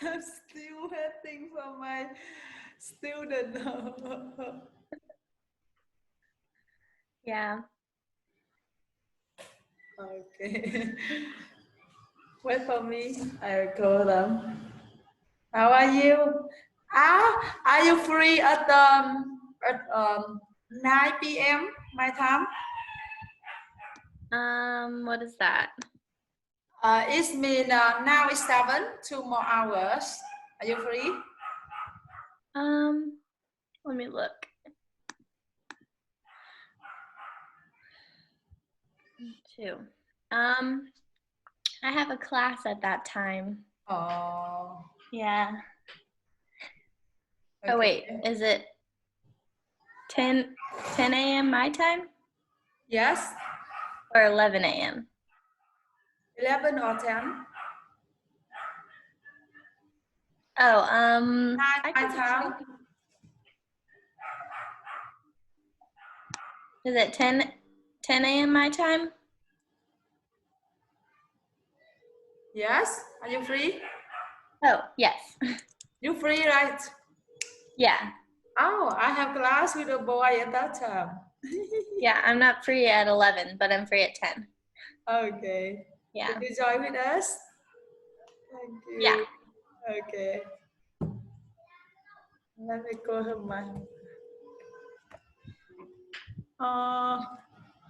I'm still waiting for my student. Yeah. Okay. Wait for me. I'll call them. How are you? Are you free at 9 p.m. my time? What is that? It means now it's 7, 2 more hours. Are you free? Let me look. 2. I have a class at that time. Oh. Yeah. Okay. Oh wait, is it 10 a.m. my time Yes. or 11 a.m.? 11 or 10? Oh, 9 I my can time. Is it 10 a.m. my time? Yes. Are you free? Oh, yes. You free, right? Yeah. Oh, I have class with a boy at that time. Yeah, I'm not free at 11, but I'm free at 10. Okay. Yeah. Can you join with us? Thank you. Yeah. Okay. Let me call her my. Oh,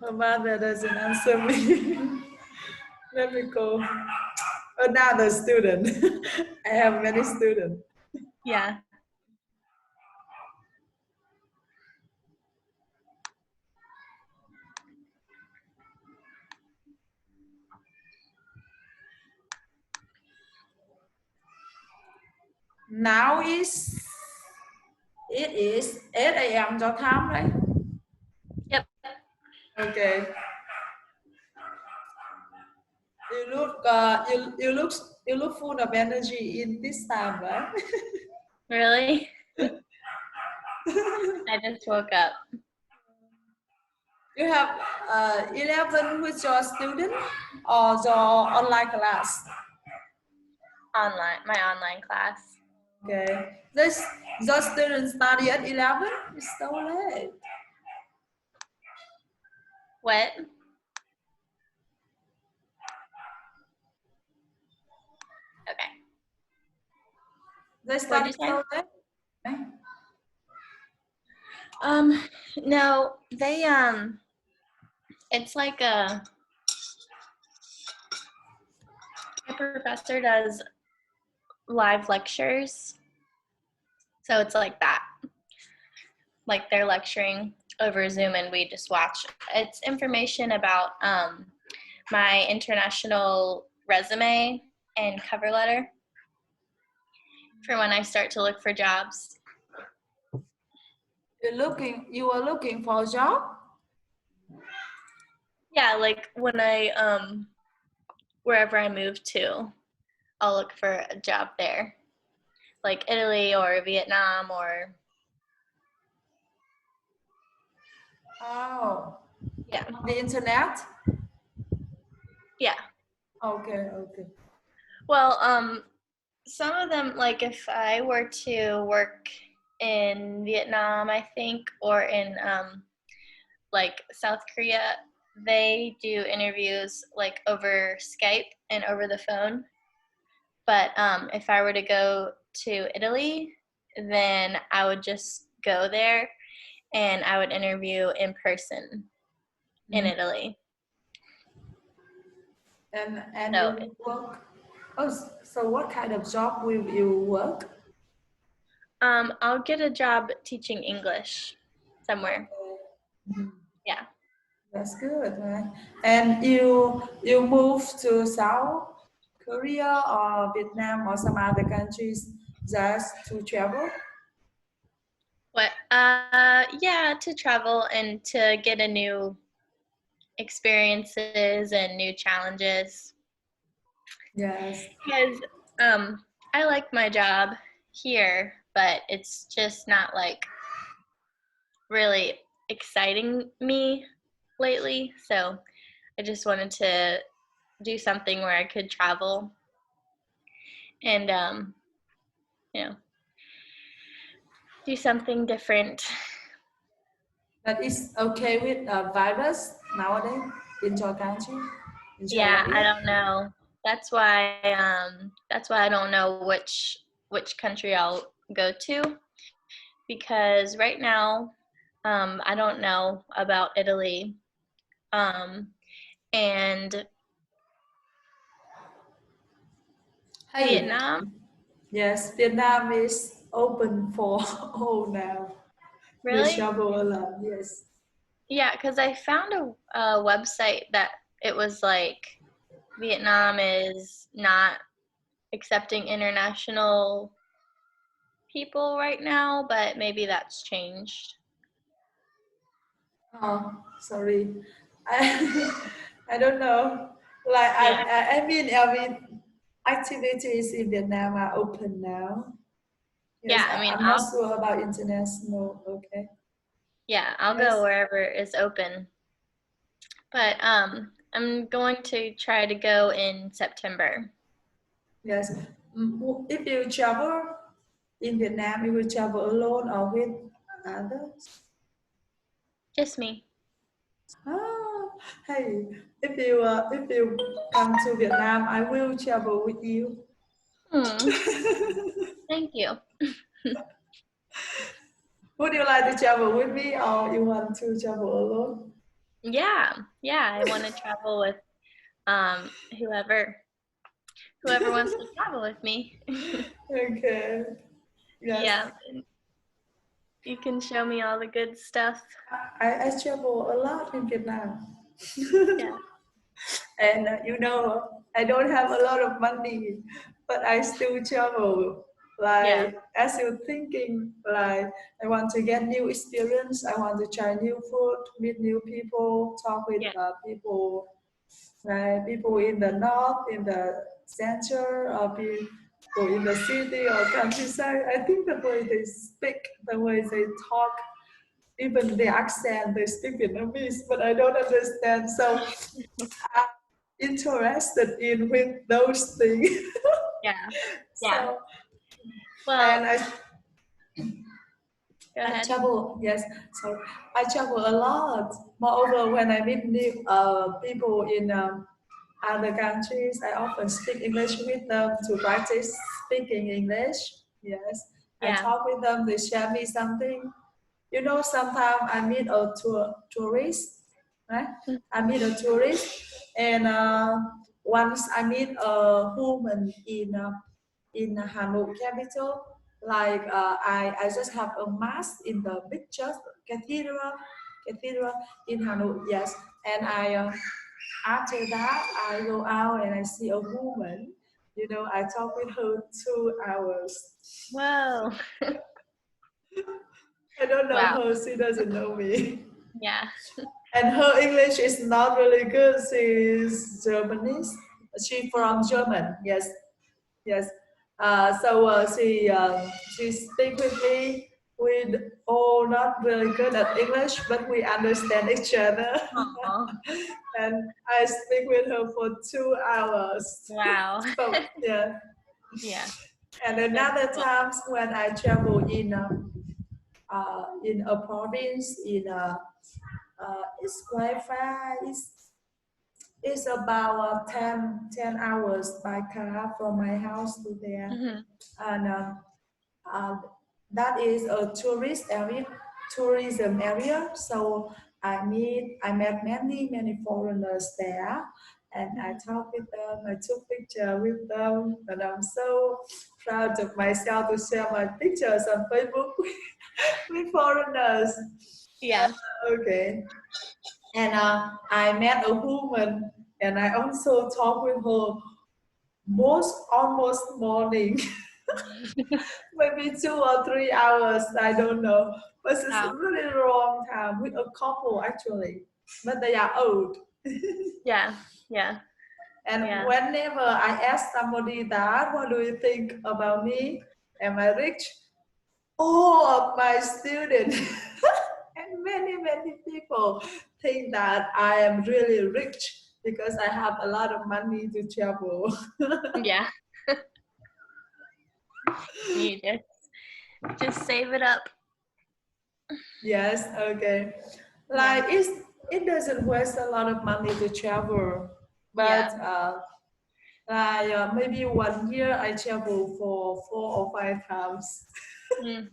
her mother doesn't answer me. Let me call another student. I have many students. Yeah. Now it is 8 a.m. your time, right? Yep. Okay. You look full of energy in this time, right? Really? I just woke up. You have 11 with your student or your online class? My online class. Okay. This your student study at 11? It's so late. What? Okay. They What'd study you say? so late? No, they, it's like my professor does live lectures. So it's like that. Like they're lecturing over Zoom and we just watch. It's information about my international resume and cover letter for when I start to look for jobs. You are looking for a job? Yeah, like when I wherever I move to, I'll look for a job there. Like Italy or Vietnam or Oh. yeah. On the internet? Yeah. Okay, okay. Well, some of them, like if I were to work in Vietnam, I think, or in like South Korea, they do interviews like over Skype and over the phone. But if I were to go to Italy, then I would just go there and I would interview in person in Italy. And So you work. Oh, so what kind of job will you work? I'll get a job teaching English somewhere. Yeah. That's good, right? And you move to South Korea or Vietnam or some other countries just to travel? What? Yeah, to travel and to get a new experiences and new challenges. Yes. Because I like my job here, but it's just not like really exciting me lately. So I just wanted to do something where I could travel and you know, do something different. But it's okay with virus nowadays in your country, in Yeah, I Australia? don't know. That's why I don't know which country I'll go to, because right now I don't know about Italy. Um, and Hey, Vietnam, yes, Vietnam is open for all now. We really? travel a lot, yes. Yeah, because I found a website that it was like Vietnam is not accepting international people right now, but maybe that's changed. Oh, sorry. I, I don't know. Like Yeah. I mean, activities in Vietnam are open now. Yes, Yeah, I mean, I'm not sure about international. Okay. I'll go Yes, wherever is open. But I'm going to try to go in September. yes. If you travel in Vietnam, you will travel alone or with others? Just me. Ah, hey, if you come to Vietnam, I will travel with you. Hmm. Thank you. Would you like to travel with me or you want to travel alone? Yeah, yeah. I want to travel with um whoever whoever wants to travel with me. Okay. Yes. Yeah, you can show me all the good stuff. I travel a lot in Vietnam. Yeah, And you know, I don't have a lot of money, but I still travel. yeah, Like as you're thinking, like I want to get new experience. I want to try new food, meet new people, talk with yeah, people, like people in the north, in the center, or people in the city or countryside. I think the way they speak, the way they talk, even the accent, they speak Vietnamese, but I don't understand. So I'm interested in with those things. yeah, yeah. So and Well, go I ahead. travel, yes. So I travel a lot. Moreover, when I meet new people in other countries, I often speak English with them to practice speaking English. Yes, I Yeah. talk with them. They share me something. You know, sometimes I meet a tourist, right? I meet a tourist, and once I meet a woman in Hanoi capital. Like I just have a mass in the big church cathedral in Hanoi. Yes, and I after that I go out and I see a woman. You know, I talk with her 2 hours. Whoa. I don't know Wow. her. She doesn't know me. Yeah. And her English is not really good. She's Germanese. She from German. Yes, yes. She speak with me. We all not really good at English, but we understand each other. Aw. And I speak with her for 2 hours. Wow. So yeah. Yeah. And That's another cool. times when I travel in a province it's quite far. It's about 10 hours by car from my house to there. Hmm. And uh, that is a tourism area. So I met many foreigners there, and I talked with them. I took picture with them, and I'm so proud of myself to share my pictures on Facebook with foreigners. Yeah. Okay, and I met a woman, and I also talked with her almost morning. Maybe 2 or 3 hours, I don't know. But it's a Wow. really long time with a couple actually. But they are old. Yeah. Yeah. And Yeah. whenever I ask somebody that, what do you think about me? Am I rich? All of my students and many people think that I am really rich because I have a lot of money to travel. Yeah. You just save it up. Yes, okay. Like it doesn't waste a lot of money to travel, but Yeah. like maybe 1 year I travel for 4 or 5 times. Mm,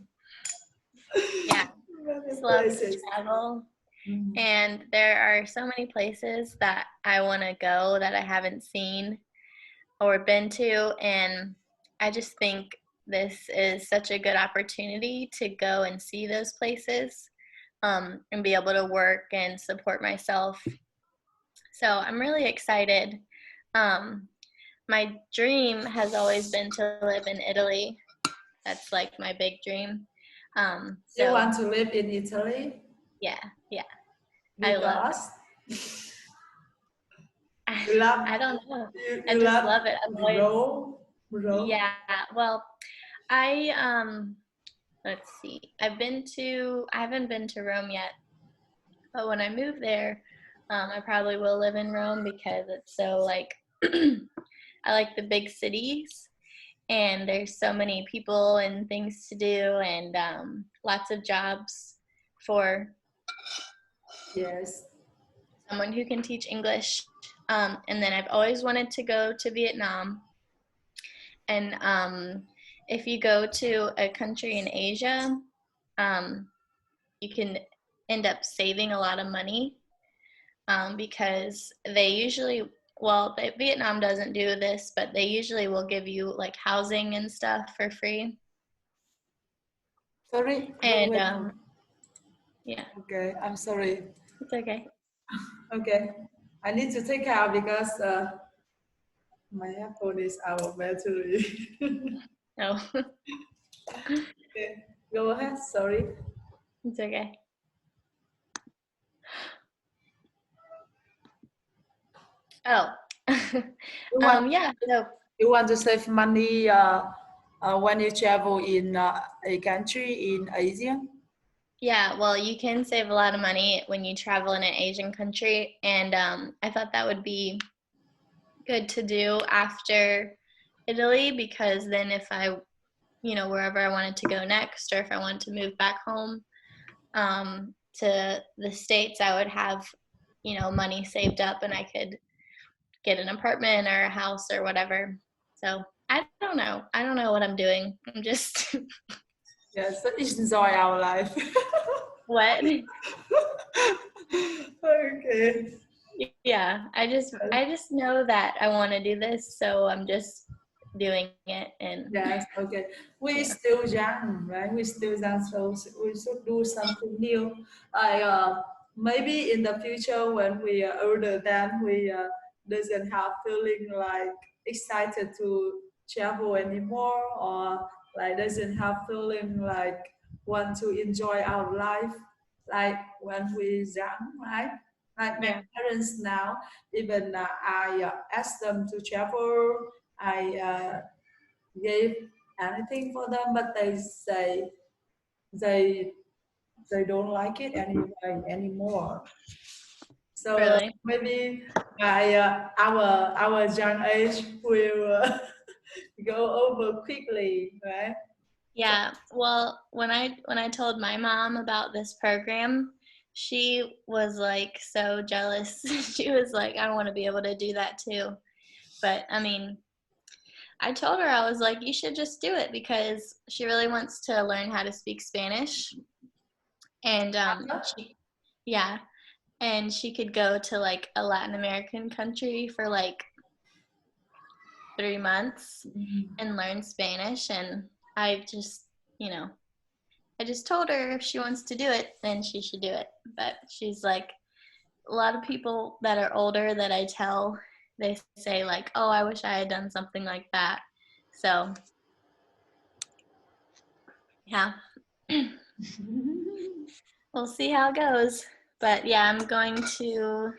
yeah. Many Just love to places. travel. Mhm. And there are so many places that I want to go that I haven't seen or been to. And I just think this is such a good opportunity to go and see those places, and be able to work and support myself. So I'm really excited. Um, my dream has always been to live in Italy. That's like my big dream. You So want to live in Italy yeah, yeah, I love it. because you love I don't know. I you just love love it. I've always, Rome, Rome. yeah. Well, I let's see. I haven't been to Rome yet, but when I move there, I probably will live in Rome because it's so like I like the big cities and there's so many people and things to do and lots of jobs for Yes. someone who can teach English. And then I've always wanted to go to Vietnam. And if you go to a country in Asia, um, you can end up saving a lot of money, because they usually, well, Vietnam doesn't do this, but they usually will give you like housing and stuff for free. Sorry, And wait. yeah, Okay, I'm sorry. it's okay. Okay, I need to take out because my phone is out of battery. No, Okay, go ahead. Sorry. it's okay. Oh, You want yeah. So you want to save money when you travel in a country in Asia? yeah, well, you can save a lot of money when you travel in an Asian country, and I thought that would be good to do after Italy because then if I, wherever I wanted to go next, or if I wanted to move back home, to the States, I would have, money saved up and I could get an apartment or a house or whatever. So I don't know. I don't know what I'm doing. I'm just Yes, so enjoy our life. what? Okay. Yeah, I just know that I want to do this, so I'm just doing it and Yes, okay. We yeah. still young, right? We still young, so we should do something new. I maybe in the future when we are older, then we doesn't have feeling like excited to travel anymore, or like doesn't have feeling like want to enjoy our life like when we young, right? Like my Yeah. parents now, even I ask them to travel. I gave anything for them, but they say they they don't like it anyway anymore. So Really? maybe by our young age will go over quickly, right? So, Yeah. Well, when I told my mom about this program, she was like so jealous. She was like, I want to be able to do that too. But I mean, I told her, I was like, you should just do it because she really wants to learn how to speak Spanish. And yeah, and she could go to like a Latin American country for like 3 months and learn Spanish. And I just, you know, I just told her if she wants to do it, then she should do it. But she's like, a lot of people that are older that I tell, they say like, oh, I wish I had done something like that. So yeah, we'll see how it goes. But yeah, I'm going to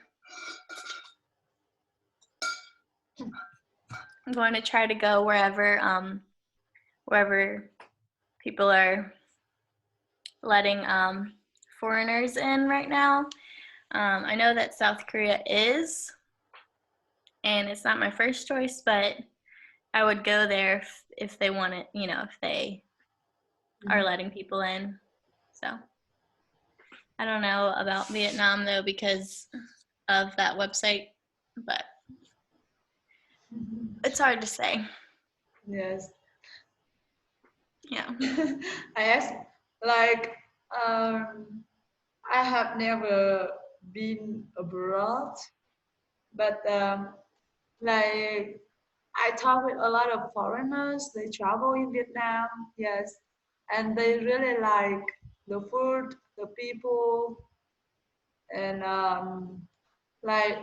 try to go wherever people are letting foreigners in right now. I know that South Korea is, and it's not my first choice, but I would go there if they want it, you know, if they are letting people in. So I don't know about Vietnam though because of that website, but it's hard to say. Yes. Yeah. I asked, like, I have never been abroad, but like I talk with a lot of foreigners. They travel in Vietnam, yes, and they really like the food, the people, and like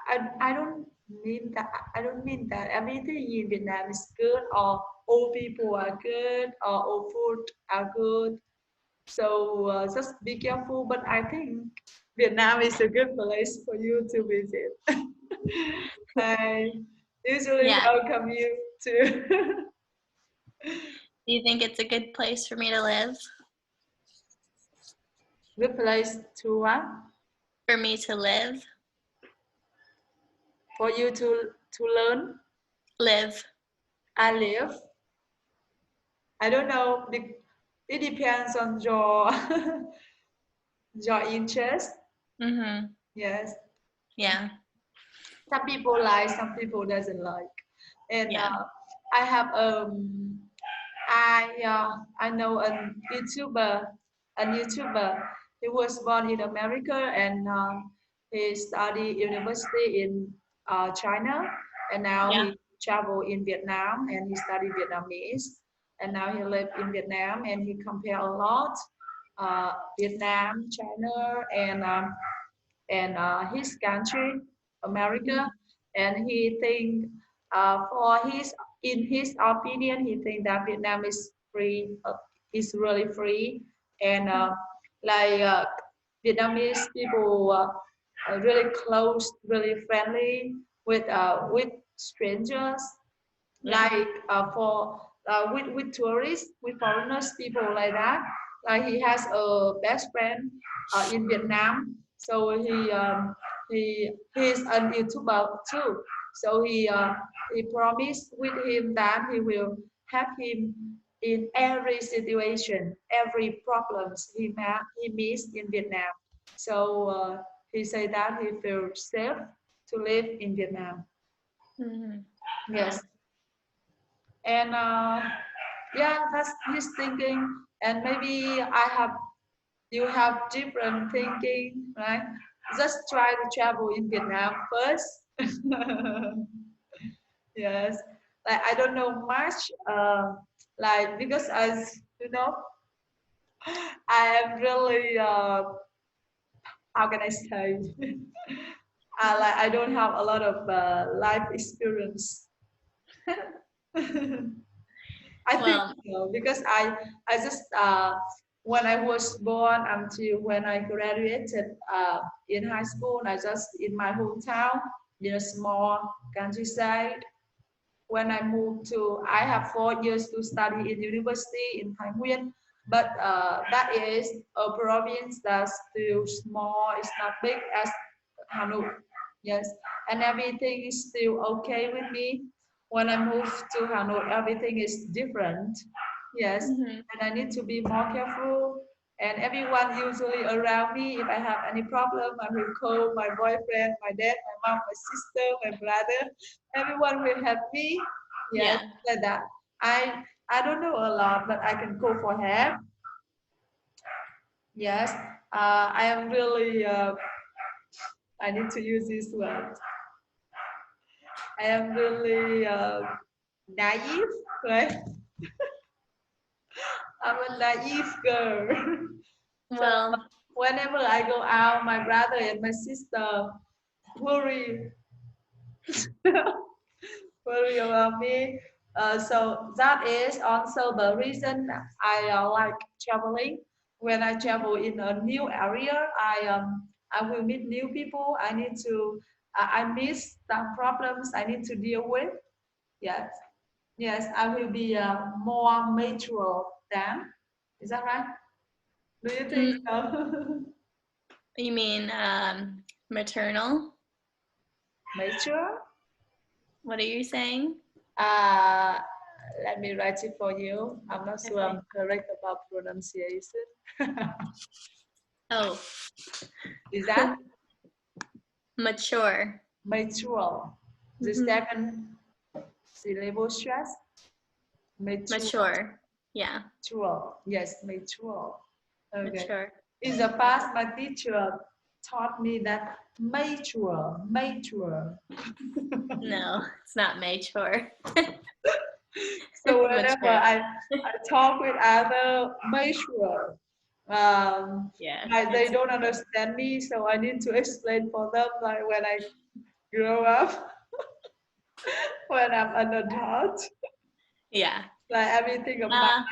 I don't mean that everything in Vietnam is good or all people are good or all food are good. So just be careful. But I think Vietnam is a good place for you to visit. I usually Yeah. welcome you to. Do you think it's a good place for me to live? Good place to what? For me to live? For you to learn. Live. I live. I don't know. It depends on your your interest. Mhm. Yes. Yeah. Some people like, some people doesn't like. And Yeah. I have I know a YouTuber. He was born in America and he studied university in China, and now Yeah. he travel in Vietnam and he studied Vietnamese, and now he live in Vietnam and he compare a lot Vietnam, China, and his country, America, and he think for his in his opinion, he think that Vietnam is free, is really free, and like Vietnamese people are really close, really friendly with strangers, Yeah. like for with tourists, with foreigners, people like that. Like he has a best friend in Vietnam, so he's a YouTuber too. So he promised with him that he will help him in every situation, every problems he meets in Vietnam. So he said that he feels safe to live in Vietnam. Mhm. Yeah. Yes, and yeah, that's his thinking, and maybe I have you have different thinking, right? Just try to travel in Vietnam first. Yes, like I don't know much, like because as you know, I am really how can I say, like I don't have a lot of life experience. I think Well, so because I just when I was born until when I graduated in high school, I just in my hometown in a small countryside. When I moved to, I have 4 years to study in university in Thái Nguyên, but that is a province that's still small. It's not big as Hanoi. Yes, and everything is still okay with me. When I moved to Hanoi, everything is different. Yes, mhm. and I need to be more careful. And everyone usually around me, if I have any problem, I will call my boyfriend, my dad, my mom, my sister, my brother. Everyone will help me. Yes, Yeah. like that. I don't know a lot, but I can call for help. Yes, I am really. I need to use this word. I am really naive, right? I'm a naive girl. So Well, whenever I go out, my brother and my sister worry worry about me. So that is also the reason I like traveling. When I travel in a new area, I will meet new people. I need to I miss some problems I need to deal with. Yes, yes, I will be more mature then. Is that right? Do you think mm, so? you mean maternal? Mature? What are you saying? Uh, Let me write it for you. I'm not sure Okay. I'm correct about pronunciation. Oh, Is that mature. mature? The Mhm. second syllable stress. Mature. Mature. Yeah, Mature. Yes, mature. Okay. mature. In the past, my teacher taught me that mature, mature. No, it's not mature. So whenever Mature. I talk with other mature, um, Yeah, like they it's don't understand me, so I need to explain for them. Like when I grow up, when I'm an adult, yeah. like everything of my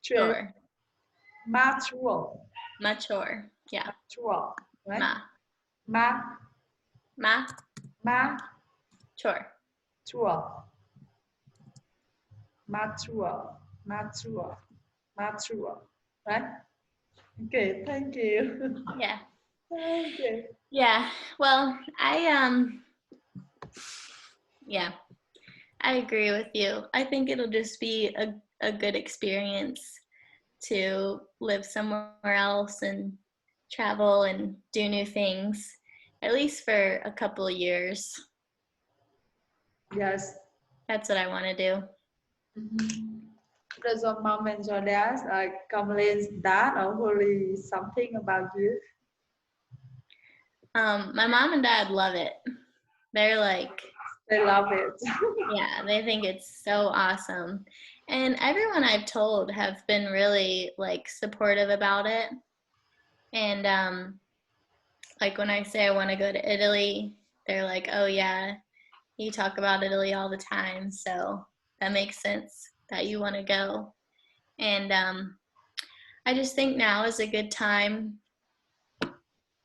trip, Mature. mature, Mature. Yeah. mature, right? Ma. Ma, Ma. Sure. mature, mature, mature, mature, right? Okay, thank you. Yeah. Okay. Yeah. Well, yeah, I agree with you. I think it'll just be a good experience to live somewhere else and travel and do new things, at least for a couple of years. Yes. That's what I want to do. Mhm. Does your mom and your dad complain that or worry something about you? My mom and dad love it. They're like, They love it. yeah, they think it's so awesome. And everyone I've told have been really like supportive about it. And like when I say I want to go to Italy, they're like, "Oh yeah, you talk about Italy all the time, so that makes sense that you want to go." And I just think now is a good time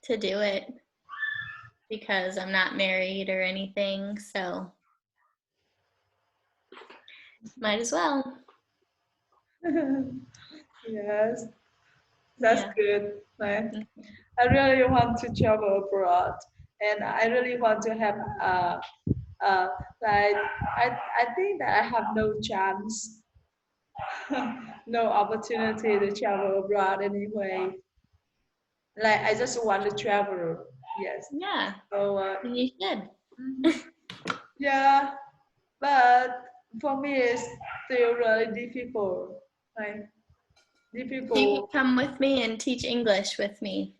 to do it because I'm not married or anything, so might as well. Yes, that's Yeah. good. Like, I really want to travel abroad, and I really want to have uh, like I think that I have no chance, no opportunity to travel abroad anyway. Like I just want to travel. Yes. Yeah, So you should. mhm. Yeah, but for me it's still really difficult. Like You could difficult. come with me and teach English with me.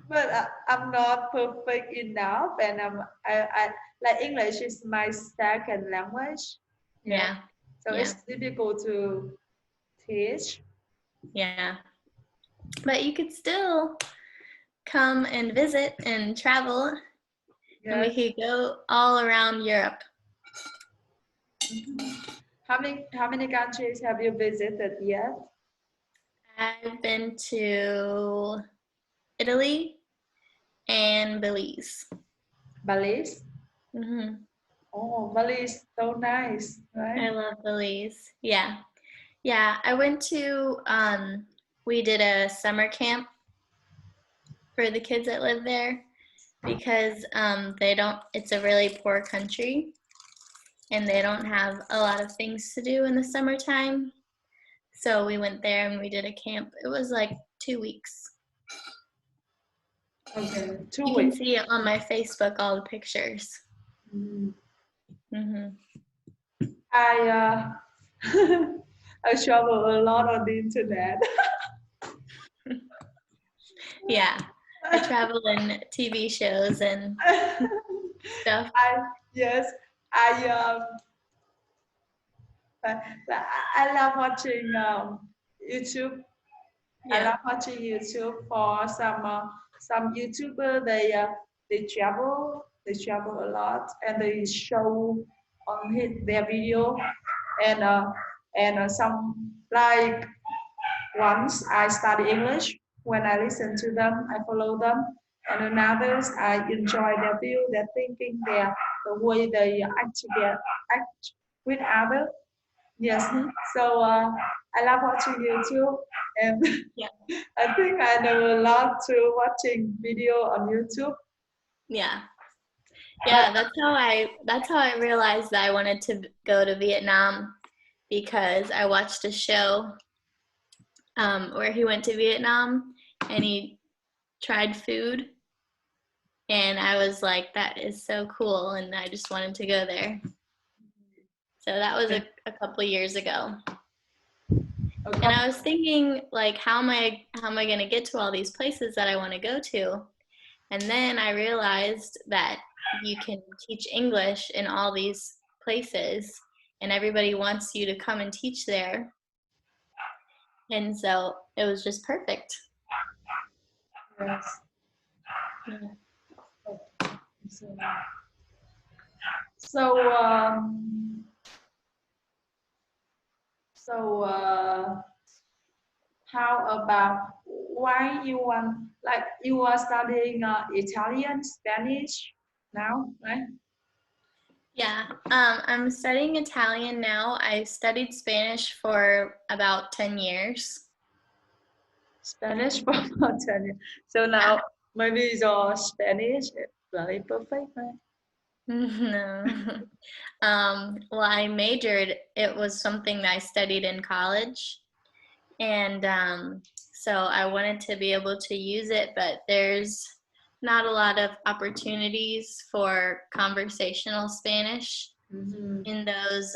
But I'm not perfect enough, and I like English is my second language. Yeah, Yeah, so yeah, it's difficult to teach. yeah. But you could still come and visit and travel, and we Yes. could go all around Europe. How many countries have you visited yet? I've been to Italy and Belize. Belize. Hmm. Oh, Belize, so nice, I right? love Belize. Yeah. Yeah. I went to, we did a summer camp for the kids that live there because they don't, it's a really poor country and they don't have a lot of things to do in the summertime. So we went there and we did a camp. It was like 2 weeks. Okay, two You can weeks. see it on my Facebook, all the pictures. Mm. Hmm. I I travel a lot on the internet. Yeah, I travel in TV shows and stuff. I yes, I I love watching YouTube. I Yeah, love watching YouTube for some YouTuber. They travel a lot and they show on their video and some like once I study English. When I listen to them, I follow them. And in others, I enjoy their view, their thinking, the way they act with others. Yes. hmm, So I love watching YouTube, and yeah, I think I know a lot through watching video on YouTube. yeah, Yeah, that's how I realized that I wanted to go to Vietnam because I watched a show where he went to Vietnam and he tried food, and I was like, that is so cool, and I just wanted to go there. So that was a couple years ago. And I was thinking, like, how am I going to get to all these places that I want to go to? And then I realized that you can teach English in all these places, and everybody wants you to come and teach there. And so it was just perfect. Yes. Yeah. So, how about why you want, like you are studying Italian, Spanish now, right? Yeah, I'm studying Italian now. I studied Spanish for about 10 years. Spanish for 10 years. So now maybe your Spanish is very perfect, right? No. Well, I majored, it was something that I studied in college. And so I wanted to be able to use it, but there's not a lot of opportunities for conversational Spanish Mm-hmm. in those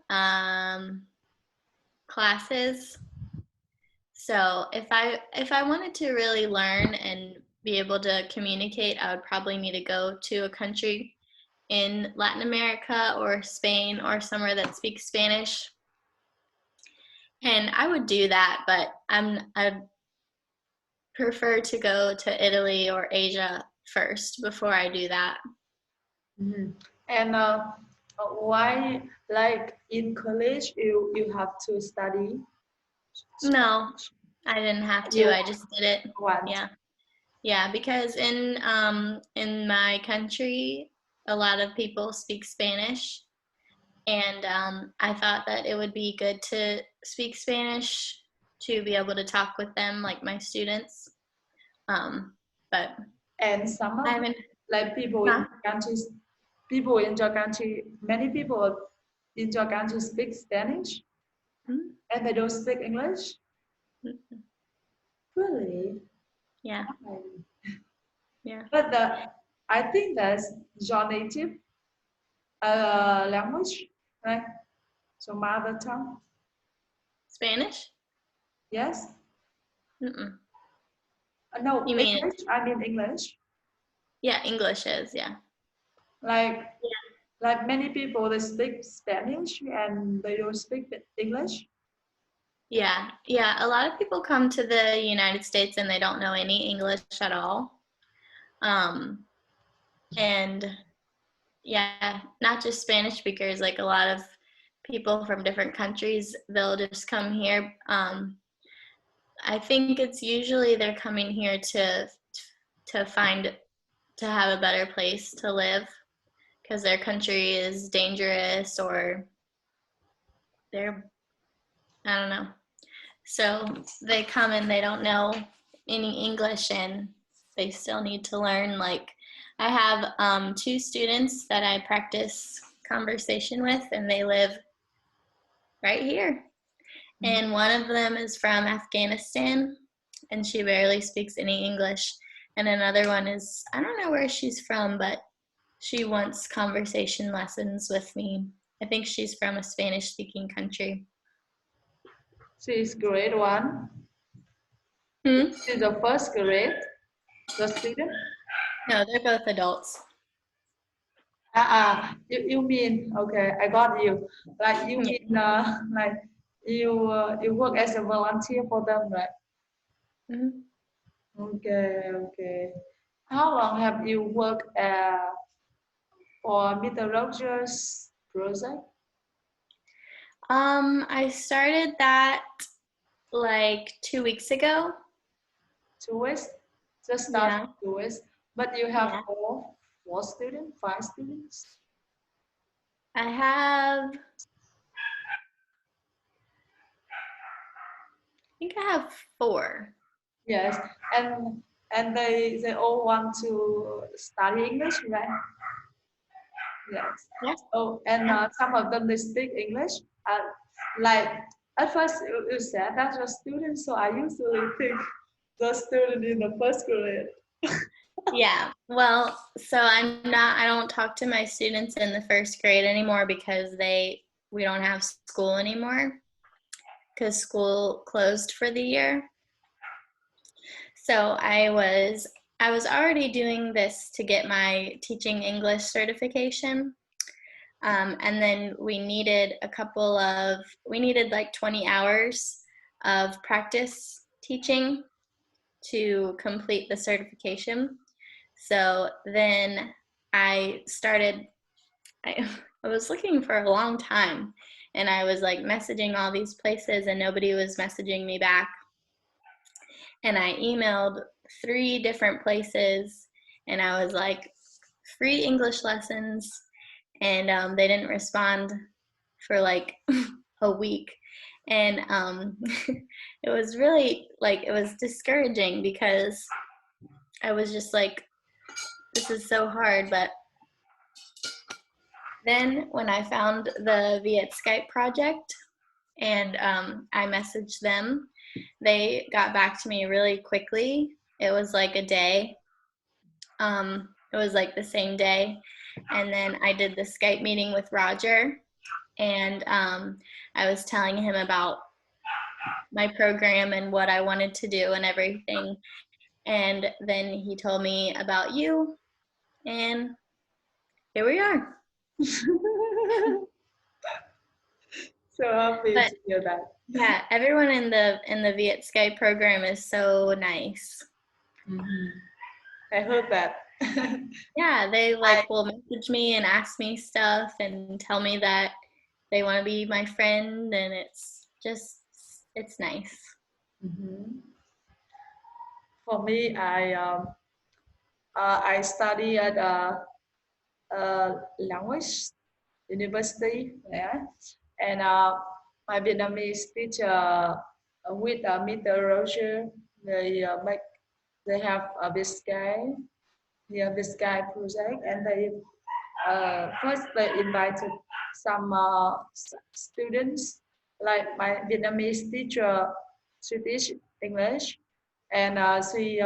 um, classes. So if I wanted to really learn and be able to communicate, I would probably need to go to a country in Latin America or Spain or somewhere that speaks Spanish. And I would do that, but I'd prefer to go to Italy or Asia first before I do that. Mm-hmm. And why, like in college, you have to study? No, I didn't have to. You I just did it. want? Yeah. Yeah, because in my country, a lot of people speak Spanish, and I thought that it would be good to speak Spanish to be able to talk with them, like my students. But And some I of haven't. like Huh? people in your country, many people in your country speak Spanish Mhm. and they don't speak English. Really? Yeah, Why? yeah. But I think that's your native language, right? So mother tongue. Spanish? Yes. Mm-mm. No, You mean, English. I mean English. yeah, English is, yeah. Like like many people, they speak Spanish and they don't speak English. Yeah, yeah. A lot of people come to the United States and they don't know any English at all. Um, and yeah, not just Spanish speakers, like a lot of people from different countries, they'll just come here. I think it's usually they're coming here to find to have a better place to live because their country is dangerous or they're I don't know. So they come and they don't know any English and they still need to learn. Like I have two students that I practice conversation with and they live right here. And one of them is from Afghanistan and she barely speaks any English. And another one is, I don't know where she's from, but she wants conversation lessons with me. I think she's from a Spanish speaking country. She's grade one. Hmm? She's the first grade, the student. No, they're both adults. You mean, okay, I got you. Like you Yeah. mean like you work as a volunteer for them, right? Mhm. Okay, okay. How long have you worked for Mr. Rogers project? I started that like 2 weeks ago. 2 weeks? Just start Yeah. 2 weeks. But you have Yeah. four students, five students? I have, I think I have four. Yes. And and they all want to study English, right? Yes. Yeah. Oh, and some of them they speak English. Like at first you said that's a student, so I usually think the student in the first grade. Yeah. Well, so I don't talk to my students in the first grade anymore because we don't have school anymore because school closed for the year. So I was already doing this to get my teaching English certification. And then we needed like 20 hours of practice teaching to complete the certification. So then I was looking for a long time, and I was like messaging all these places and nobody was messaging me back. And I emailed 3 different places and I was like, free English lessons. And they didn't respond for like a week. And it was really it was discouraging because I was just like, this is so hard. But then when I found the Viet Skype project and I messaged them, they got back to me really quickly. It was like a day. It was like the same day. And then I did the Skype meeting with Roger, and I was telling him about my program and what I wanted to do and everything. And then he told me about you, and here we are. So happy But to hear that. yeah, everyone in the Viet Skype program is so nice. I heard that. Yeah, they will message me and ask me stuff and tell me that they want to be my friend, and it's nice. For me, I study at a language university, yeah, and my Vietnamese teacher with Mr. Roger, they have this guy, this guy project, and they first they invited some students, like my Vietnamese teacher, she teach English, and she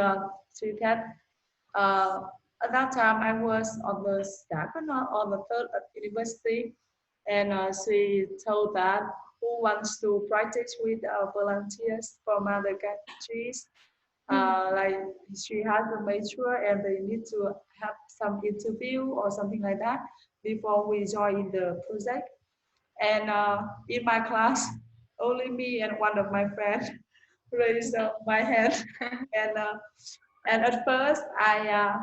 had uh, at that time I was on the second or on the third at university, and she told that who wants to practice with volunteers from other countries. Like she has a major and they need to have some interview or something like that before we join the project. And in my class, only me and one of my friends raised my hand. And and at first I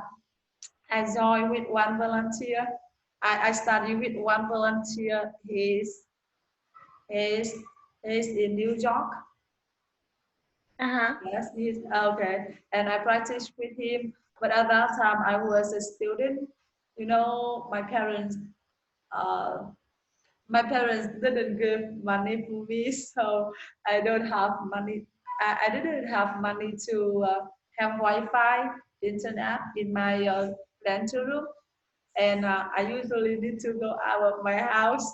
joined with one volunteer. I study with one volunteer. He's, he's in New York. Uh-huh. Yes, he's okay. And I practiced with him. But at that time, I was a student. You know, uh, my parents didn't give money for me, so I don't have money. I didn't have money to have Wi-Fi, internet in my rental room, and I usually need to go out of my house,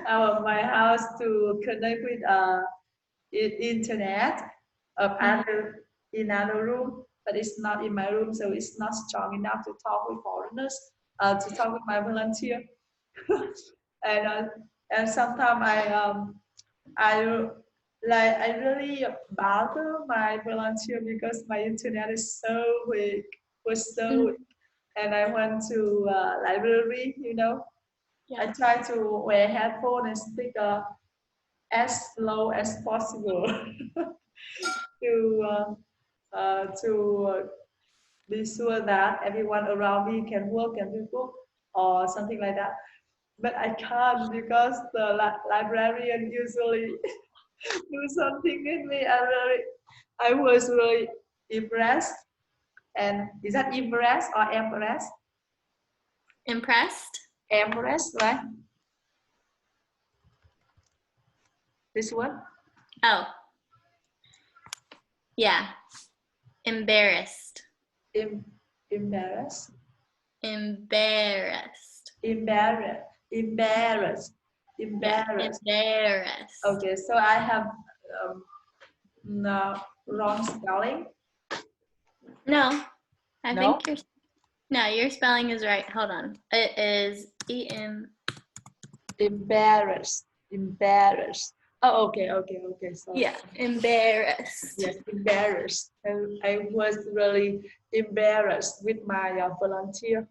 out of my house to connect with internet of other in other room, but it's not in my room, so it's not strong enough to talk with foreigners, to talk with my volunteer. and and sometimes I I really bother my volunteer because my internet is so weak, was so weak. And I went to library, you know. Yeah. I try to wear headphone and speak as slow as possible to be sure that everyone around me can work and do book or something like that. But I can't because the librarian usually do something with me. I was really impressed. And is that impressed or impressed? Impressed? Impressed, right? This one? Oh. Yeah. Embarrassed. Embarrassed. Embarrassed. Embarrassed. Yeah, embarrassed. Okay, so I have no, wrong spelling. No, I No? think your spelling is right. Hold on. It is Embarrassed. Oh, okay. Sorry. Yeah, embarrassed. Yes, embarrassed. I was really embarrassed with my volunteer.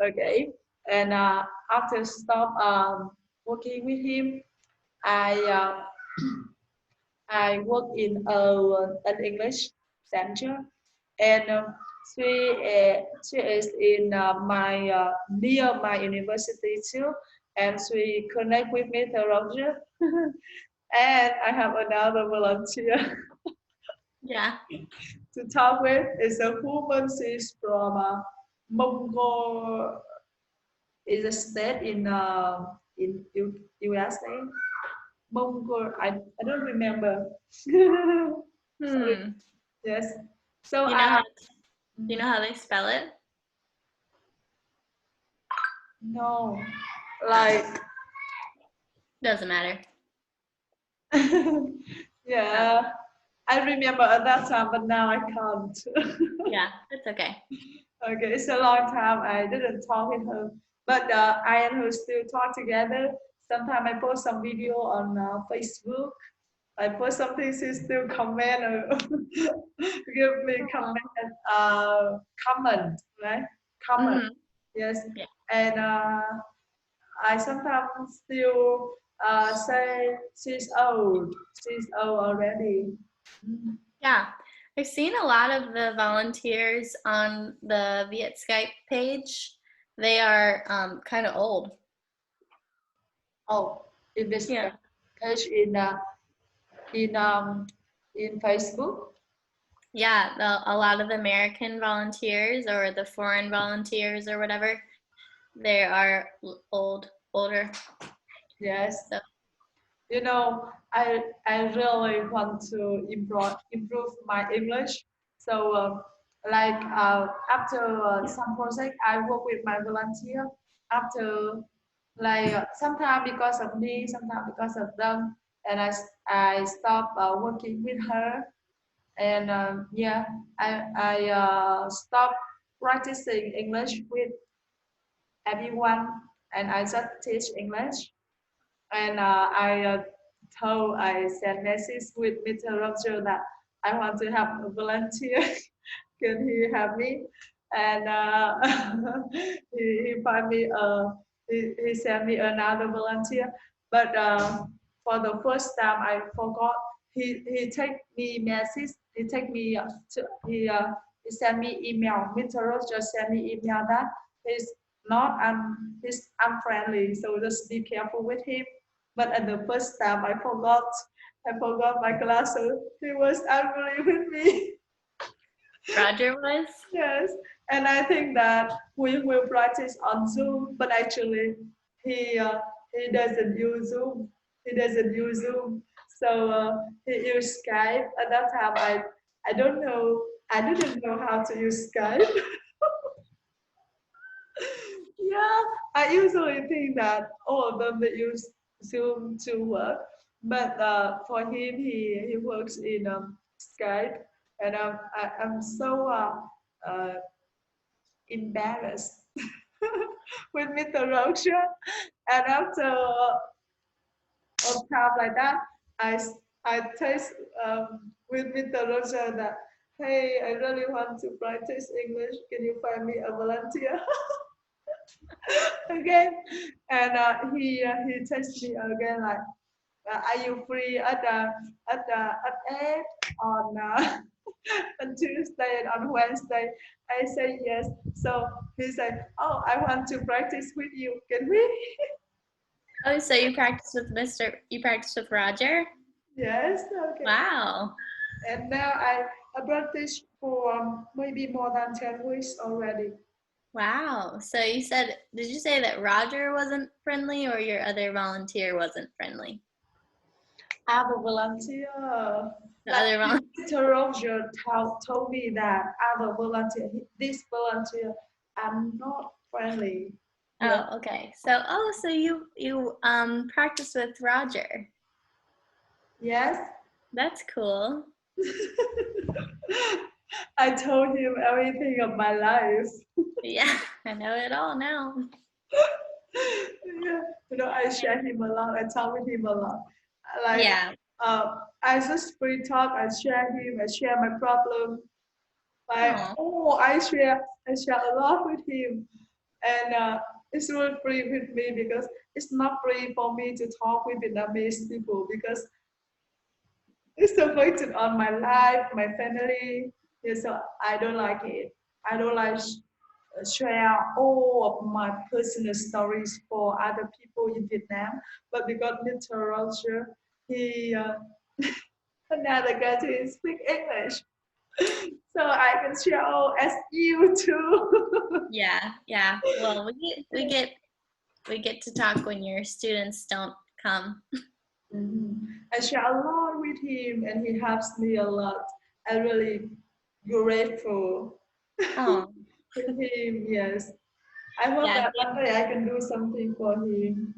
Okay, and after stop working with him, I I work in an English center, and she is in my near my university too, and she connect with me through Roger, and I have another volunteer Yeah. to talk with. Is a woman. She's from Mongol. Is a state in USA. Mongol. I don't remember. Sorry. Hmm. Yes. So You know how you know how they spell it? no, like Doesn't matter. yeah, I remember at that time, but now I can't. Yeah, it's okay. Okay, it's a long time I didn't talk with her, but I and her still talk together. Sometimes I post some video on Facebook. I post something, she still comment or give me comment, right? Comment, Mm-hmm. yes. Yeah. And I sometimes still say she's old already. Mm. Yeah. I've seen a lot of the volunteers on the Viet Skype page. They are kind of old. Oh, in this Yeah. page in in Facebook. Yeah, a lot of the American volunteers or the foreign volunteers or whatever, they are older. Yes. So You know, I really want to improve my English. So like after some project, I work with my volunteer. After like sometimes because of me, sometimes because of them, and I stop working with her. And yeah, I stop practicing English with everyone, and I just teach English. And I sent message with Mr. Roger that I want to have a volunteer. Can he help me? And he find me he sent me another volunteer. But for the first time, I forgot. He take me message. He take me he sent me email. Mr. Roger sent me email that he's not he's unfriendly. So just be careful with him. But at the first time, I forgot my glasses. He was angry with me. Roger was? Yes, and I think that we will practice on Zoom, but actually he doesn't use Zoom. He doesn't use Zoom, so he used Skype. At that time, I don't know. I didn't know how to use Skype. Yeah, I usually think that all of them they use Zoom to work, but for him, he works in Skype, and I'm so embarrassed with Mr. Rocha. And after a time like that, I I text with Mr. Rocha that, hey, I really want to practice English. Can you find me a volunteer? Again, and he texted me again like, are you free at 8 on on Tuesday and on Wednesday? I say yes. So he said, oh, I want to practice with you. Can we? Oh, so you practiced with Roger? Yes. Okay. Wow. And now I practice for maybe more than 10 weeks already. Wow. So did you say that Roger wasn't friendly or your other volunteer wasn't friendly? I'm a volunteer. the Like other volunteers. Mr. Roger told me that other volunteer, this volunteer, I'm not friendly. Yeah. Oh, okay. So, so you practice with Roger. Yes. That's cool. I told him everything of my life. Yeah, I know it all now. Yeah. I share him a lot. I talk with him a lot. Like, Yeah. I just free talk. I share him. I share my problem. Like, Oh, I share a lot with him, and it's really free with me because it's not free for me to talk with Vietnamese people because it's affected on my life, my family. Yeah, so I don't like it. I don't like share all of my personal stories for other people in Vietnam. But because Mr. Roger, he another guy to speak English, so I can share all as you too. yeah, yeah. Well, we get to talk when your students don't come. I share a lot with him, and he helps me a lot. I'm really grateful Oh, to him. Yes, I hope yeah, that one day I can do something for him.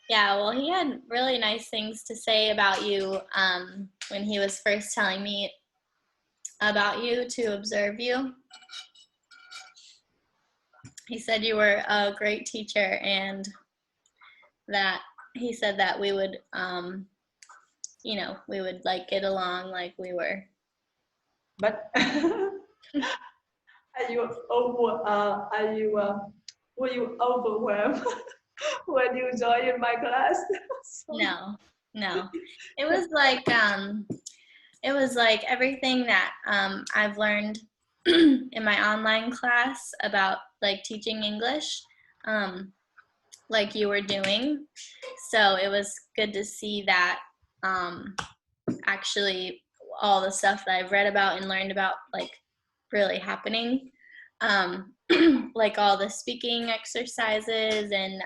yeah. Well, he had really nice things to say about you when he was first telling me about you to observe you. He said you were a great teacher, and that he said that we would, we would like get along like we were. But are you over? Were you overwhelmed when you joined my class? So, No, no. It was like everything that I've learned in my online class about like teaching English, like you were doing. So it was good to see that actually all the stuff that I've read about and learned about like really happening. Like all the speaking exercises and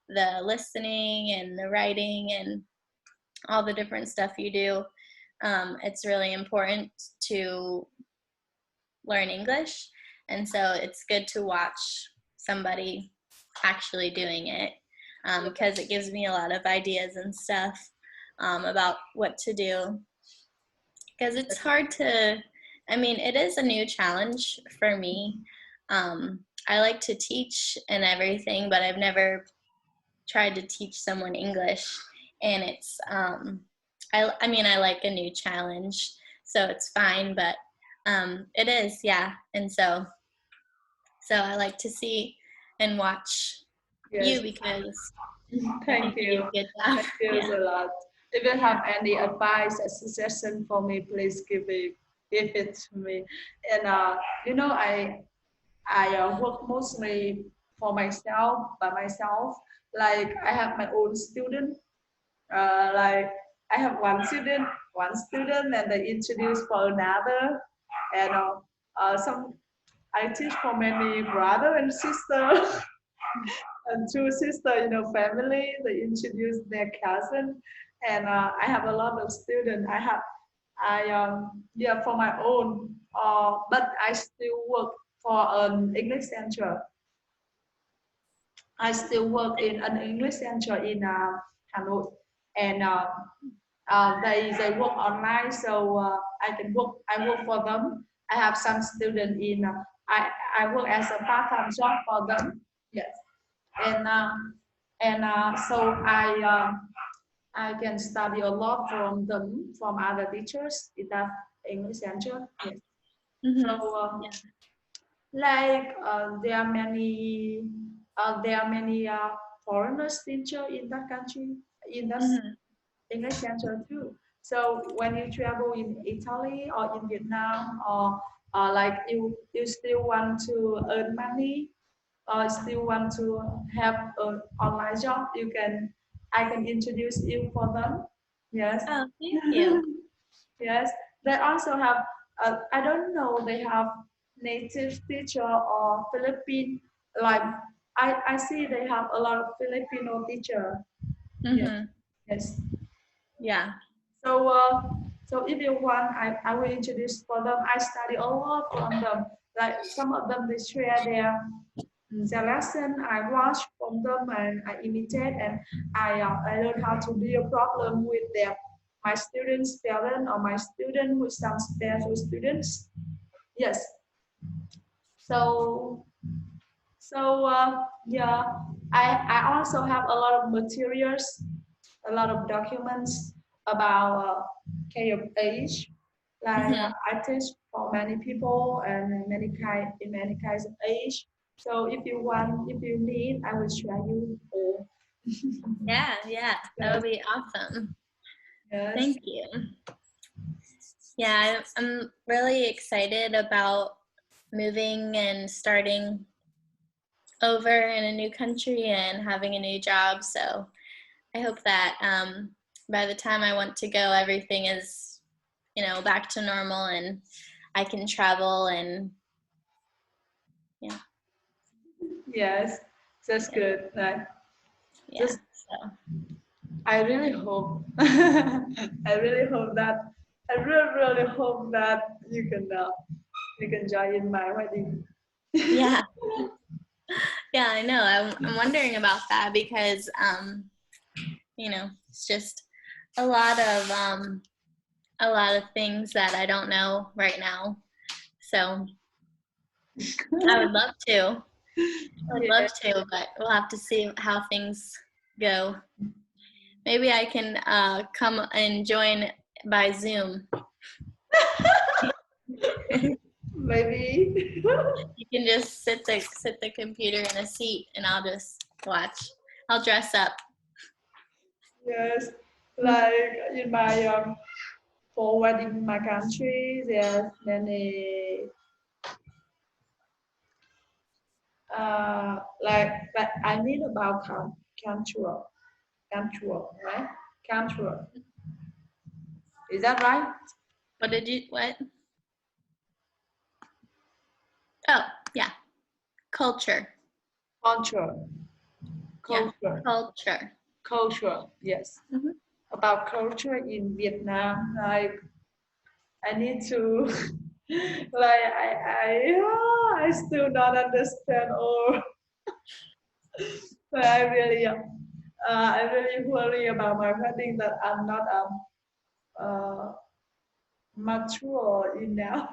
the listening and the writing and all the different stuff you do. It's really important to learn English. And so it's good to watch somebody actually doing it because it gives me a lot of ideas and stuff about what to do. Because it's hard to, it is a new challenge for me. I like to teach and everything, but I've never tried to teach someone English. And it's, I like a new challenge, so it's fine, but it is, yeah. And so I like to see and watch yes, you because I thank think you do you. a good job. Thank you Yeah. a lot. If you have any advice or suggestion for me, please give it to me. And I work mostly for myself by myself. Like I have my own student. Like I have one student, and they introduce for another, and some I teach for many brother and sister. And two sister, family. They introduce their cousin, and I have a lot of students. Yeah, for my own. But I still work for an English center. I still work in an English center in Hanoi, and they work online, so I can work. I work for them. I have some students in. I work as a part-time job for them. Yes, and so I can study a lot from them, from other teachers in that English center. Yes. So Mm-hmm. Yeah. like there are many foreigners teacher in that country, in that Mm-hmm. English center too. So when you travel in Italy or in Vietnam, or like you still want to earn money, or still want to have an online job, I can introduce you for them. Yes. Oh, thank you. Yes. They also have. I don't know. They have native teacher or Philippine. Like I see they have a lot of Filipino teacher. Yes. Mm-hmm. Yes. Yeah. So So if you want, I will introduce for them. I study a lot from them. Like some of them, they share their lesson. I watch from them and I imitate, and I learn how to deal problem with my students' parent or my student with some special students. Yes. So yeah, I also have a lot of materials, a lot of documents about care of age. Like Mhm. I teach for many people and many kinds of age. So if you want, if you need, I will share you all. Yeah, that Yes, would be awesome. yes, Thank you. Yeah, I'm really excited about moving and starting over in a new country and having a new job. So I hope that by the time I want to go, everything is, back to normal and I can travel and yeah, yes. That's yeah, good. Right. yeah. Just So I really hope. I really hope that. I really hope that you can join in my wedding. yeah, yeah. I know. I'm wondering about that because it's just a lot of things that I don't know right now. So I would love to. I would Yeah. love to, but we'll have to see how things go. Maybe I can come and join by Zoom. You Maybe. can just sit the computer in a seat, and I'll just watch. I'll dress up. Yes. Like in my for wedding in my country, there's many like I need about cultural, cultural, right? Cultural. Is that right? What did you? What? Oh, yeah, culture. Culture, Yeah, culture, culture. culture. Yes. Mhm. About culture in Vietnam, like I need to like I still don't understand or but I really worry about my wedding that I'm not uh, mature enough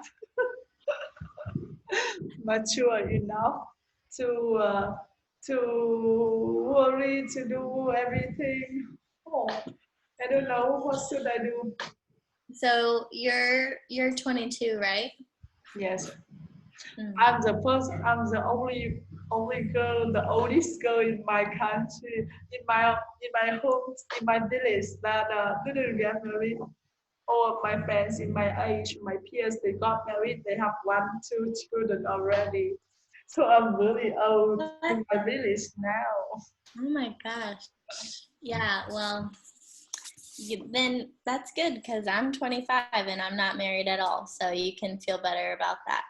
mature enough to uh, to worry to do everything. Oh, I don't know what should I do. So you're 22, right? Yes, Mm. I'm the only girl, the oldest girl in my country, in my home, in my village that didn't get married. All of my friends in my age, my peers, they got married. They have one, two children already. So I'm really old What? in my village now. Oh my gosh. Yeah. Well, then that's good because I'm 25 and I'm not married at all. So you can feel better about that.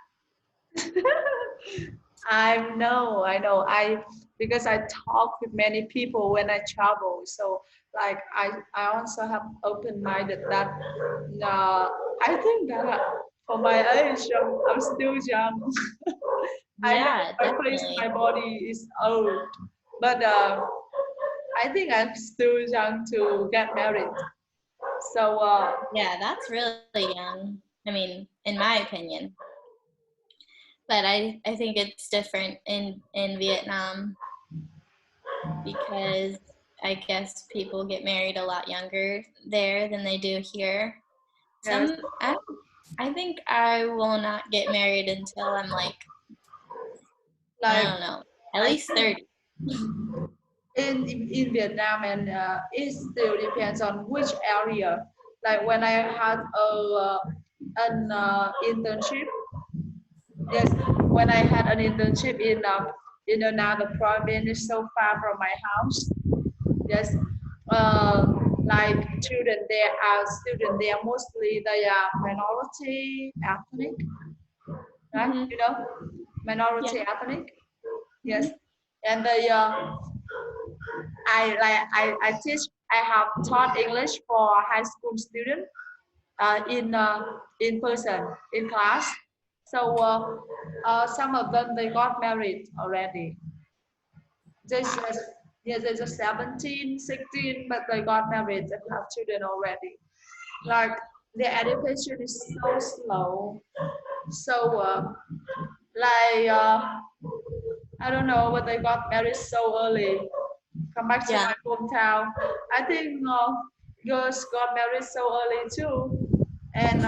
I know. I because I talk with many people when I travel. So like I also have open minded that I think that for my age I'm still young. I know Yeah, my face, my definitely. body is old, but I think I'm still young to get married. So Yeah, that's really young. I mean, in my opinion. But I think it's different in Vietnam because I guess people get married a lot younger there than they do here. yes, Some I think I will not get married until I'm like, I like don't know, at I least think 30. in Vietnam and it still depends on which area. Like when I had an internship, yes, when I had an internship in another province so far from my house, yes, like children there are students there mostly they are minority ethnic, right? Hmm. You know, minority Yeah. ethnic, yes, Hmm. and they I teach I have taught English for high school students. in person in class. So some of them they got married already. They just yeah, they're just 17, 16, but they got married and have children already. Like their education is so slow. So like I don't know, but they got married so early. Come back to Yeah. my hometown. I think girls got married so early too, and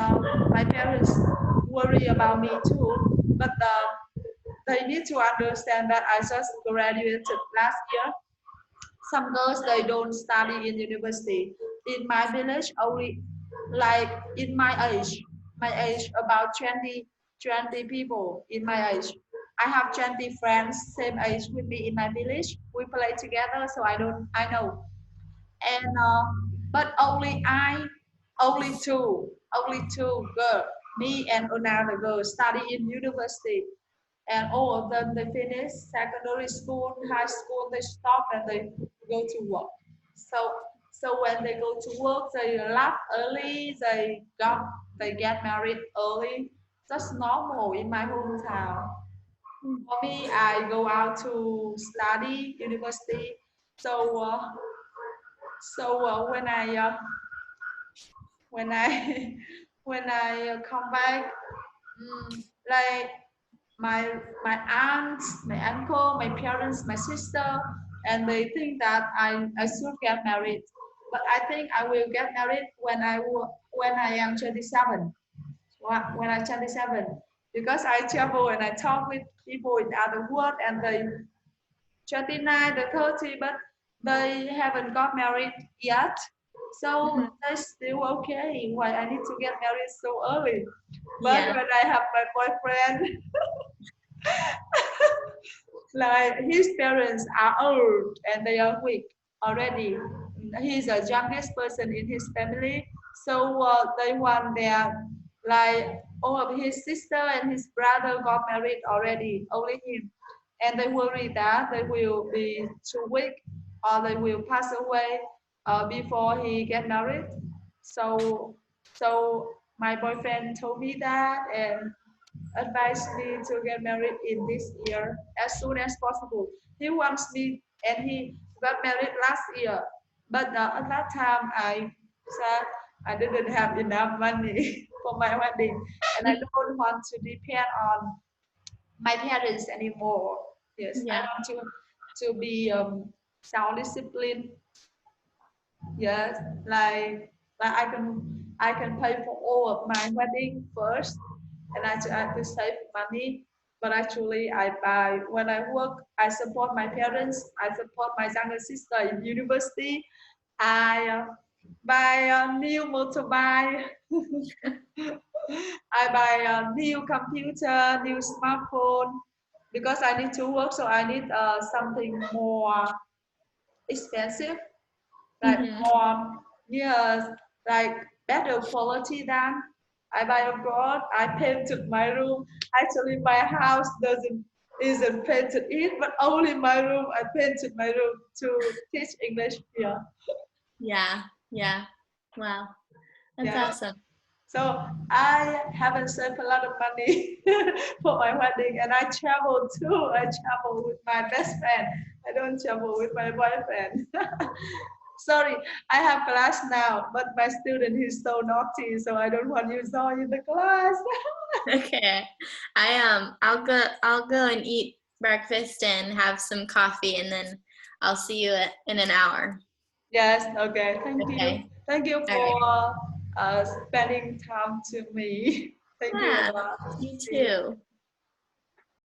my parents worry about me too. But they need to understand that I just graduated last year. Some girls they don't study in university. In my village, only like in my age about 20 people in my age. I have 20 friends same age with me in my village. We play together, so I know. And but only two girl, me and another girl study in university, and all of them they finish secondary school, high school, they stop and they go to work. So so when they go to work, they left early, they get married early. That's normal in my hometown. For me, I go out to study university. So when I when I come back, like my aunts, my uncle, my parents, my sister, and they think that I should get married. But I think I will get married when I am 27. When I'm 27, because I travel and I talk with people in other world, and they 29, the 30, but they haven't got married yet. So that's still okay. Why I need to get married so early? But Yeah. when I have my boyfriend, like his parents are old and they are weak already. He's the youngest person in his family, so they want their like all of his sister and his brother got married already, only him, and they worry that they will be too weak or they will pass away before he get married. So so my boyfriend told me that and advised me to get married in this year as soon as possible. He wants me, and he got married last year. But at that time, I said I didn't have enough money for my wedding, and I don't want to depend on my parents anymore. Yes, I Yeah. want to be self-disciplined. Yes, like I can pay for all of my wedding first, and I try to save money. But actually, I buy when I work. I support my parents. I support my younger sister in university. I buy a new motorbike. I buy a new computer, new smartphone because I need to work. So I need something more expensive, like Hmm. more, yes, like better quality than I buy abroad. I painted my room. Actually, my house doesn't isn't painted in, but only my room. I painted my room to teach English here. Yeah. Yeah. Wow. That's Yeah. awesome. So I haven't saved a lot of money for my wedding, and I travel too. I travel with my best friend. I don't travel with my boyfriend. Sorry, I have class now, but my student is so naughty, so I don't want you to join the class. Okay. I'll go and eat breakfast and have some coffee, and then I'll see you in an hour. Yes, okay. Thank you. Okay. Thank you All right. for spending time to me. Thank you Yeah. a lot. You See you. too.